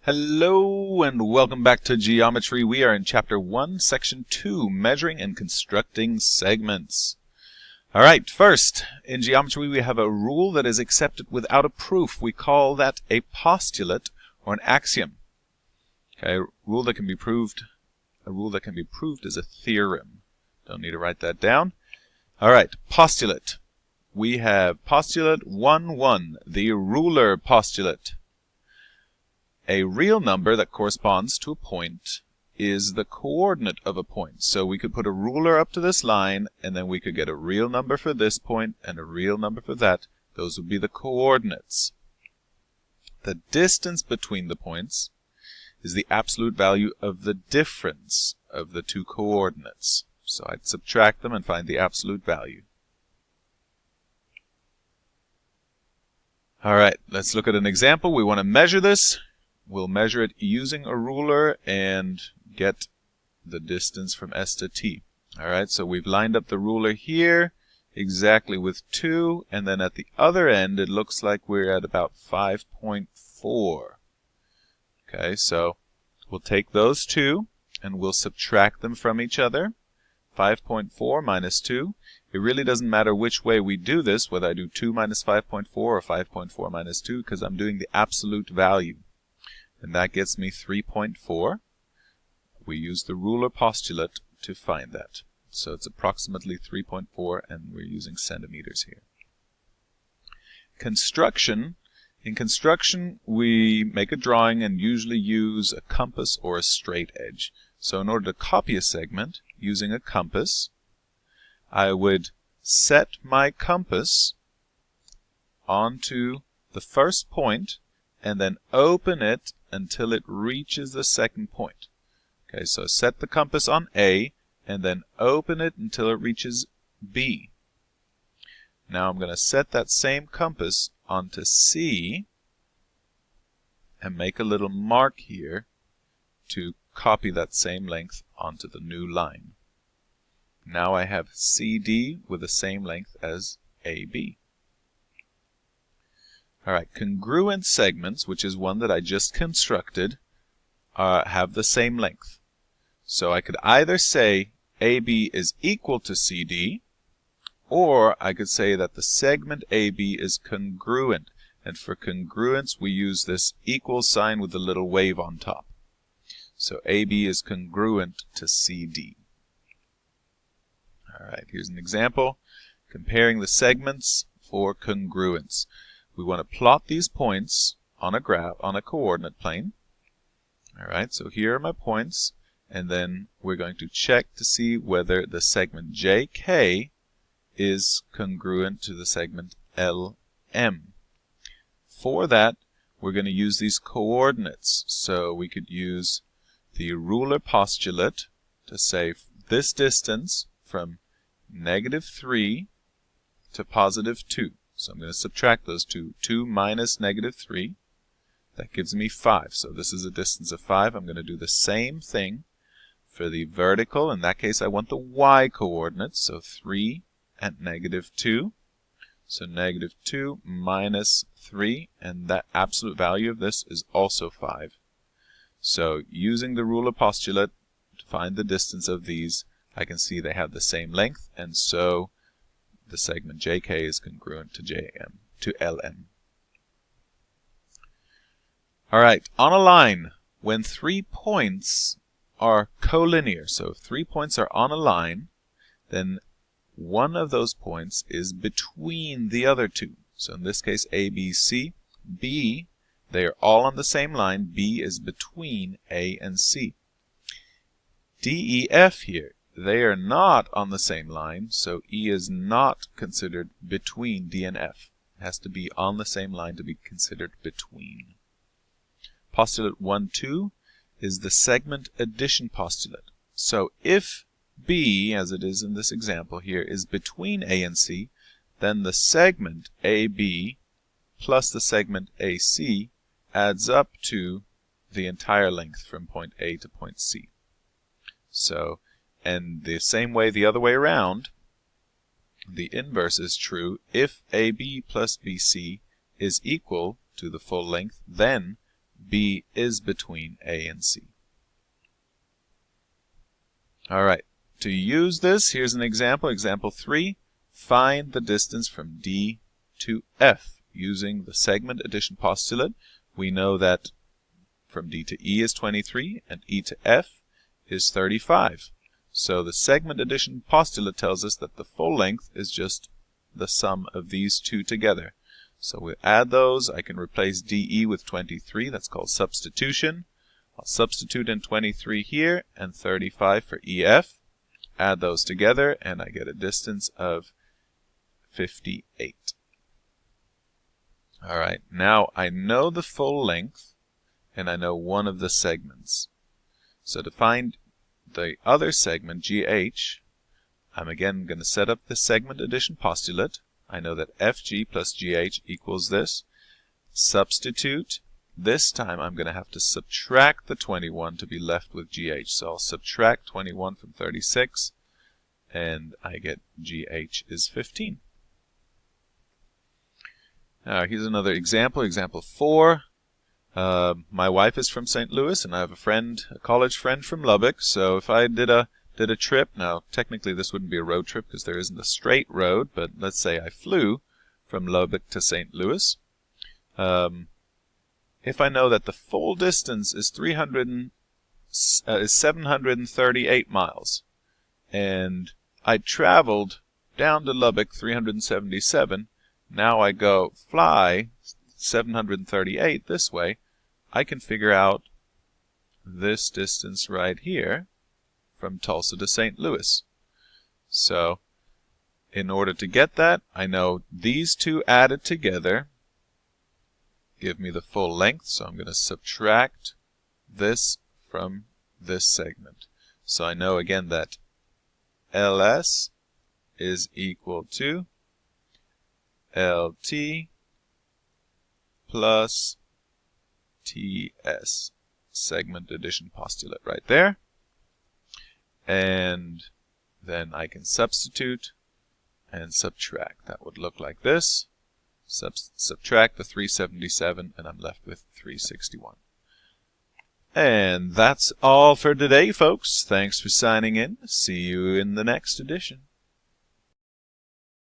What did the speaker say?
Hello and welcome back to Geometry. We are in Chapter 1, Section 2, Measuring and Constructing Segments. Alright, first, in geometry we have a rule that is accepted without a proof. We call that a postulate or an axiom. Okay, a rule that can be proved is a theorem. Don't need to write that down. Alright, postulate. We have postulate 1-1, the ruler postulate. A real number that corresponds to a point is the coordinate of a point. So we could put a ruler up to this line, and then we could get a real number for this point and a real number for that. Those would be the coordinates. The distance between the points is the absolute value of the difference of the two coordinates. So I'd subtract them and find the absolute value. Alright, let's look at an example. We want to measure this. We'll measure it using a ruler and get the distance from S to T. Alright, so we've lined up the ruler here exactly with 2, and then at the other end it looks like we're at about 5.4. Okay, so we'll take those two and we'll subtract them from each other. 5.4 minus 2. It really doesn't matter which way we do this, whether I do 2 minus 5.4 or 5.4 minus 2, because I'm doing the absolute value. And that gets me 3.4. We use the ruler postulate to find that. So it's approximately 3.4, and we're using centimeters here. Construction. In construction, we make a drawing and usually use a compass or a straight edge. So in order to copy a segment using a compass, I would set my compass onto the first point and then open it until it reaches the second point. Okay, so set the compass on A and then open it until it reaches B. Now I'm going to set that same compass onto C and make a little mark here to copy that same length onto the new line. Now I have CD with the same length as AB. Alright, congruent segments, which is one that I just constructed, have the same length. So I could either say AB is equal to CD, or I could say that the segment AB is congruent. And for congruence, we use this equal sign with the little wave on top. So AB is congruent to CD. Alright, here's an example. Comparing the segments for congruence. We want to plot these points on a graph, on a coordinate plane. Alright, so here are my points, and then we're going to check to see whether the segment JK is congruent to the segment LM. For that, we're going to use these coordinates. So we could use the ruler postulate to say this distance from -3 to +2. So I'm going to subtract those two. 2 minus -3. That gives me 5. So this is a distance of 5. I'm going to do the same thing for the vertical. In that case, I want the y coordinates. So 3 at -2. So -2 minus 3. And that absolute value of this is also 5. So using the ruler postulate to find the distance of these, I can see they have the same length. And so the segment JK is congruent to LM. Alright, on a line, when 3 points are collinear, so if 3 points are on a line, then one of those points is between the other two. So in this case, A, B, C. B, they are all on the same line. B is between A and C. D, E, F here, they are not on the same line, so E is not considered between D and F. It has to be on the same line to be considered between. Postulate 1-2 is the segment addition postulate. So if B, as it is in this example here, is between A and C, then the segment AB plus the segment AC adds up to the entire length from point A to point C. So, and the same way the other way around, the inverse is true. If AB plus BC is equal to the full length, then B is between A and C. Alright, to use this, here's an example. Example 3. Find the distance from D to F. Using the segment addition postulate, we know that from D to E is 23 and E to F is 35. So the segment addition postulate tells us that the full length is just the sum of these two together. So we add those. I can replace DE with 23. That's called substitution. I'll substitute in 23 here and 35 for EF. Add those together and I get a distance of 58. Alright, now I know the full length and I know one of the segments. So to find the other segment, GH, I'm again going to set up the segment addition postulate. I know that FG plus GH equals this. Substitute. This time I'm going to have to subtract the 21 to be left with GH. So I'll subtract 21 from 36 and I get GH is 15. Here's another example. Example 4. My wife is from St. Louis and I have a college friend from Lubbock. So if I did a trip, now technically this wouldn't be a road trip because there isn't a straight road, but let's say I flew from Lubbock to St. Louis. If I know that the full distance is 738 miles, and I traveled down to Lubbock 377, now I go fly 738 this way, I can figure out this distance right here from Tulsa to St. Louis. So in order to get that, I know these two added together give me the full length, so I'm going to subtract this from this segment. So I know again that LS is equal to LT plus TS. Segment addition postulate right there. And then I can substitute and subtract. That would look like this. Subtract the 377 and I'm left with 361. And that's all for today, folks. Thanks for signing in. See you in the next edition.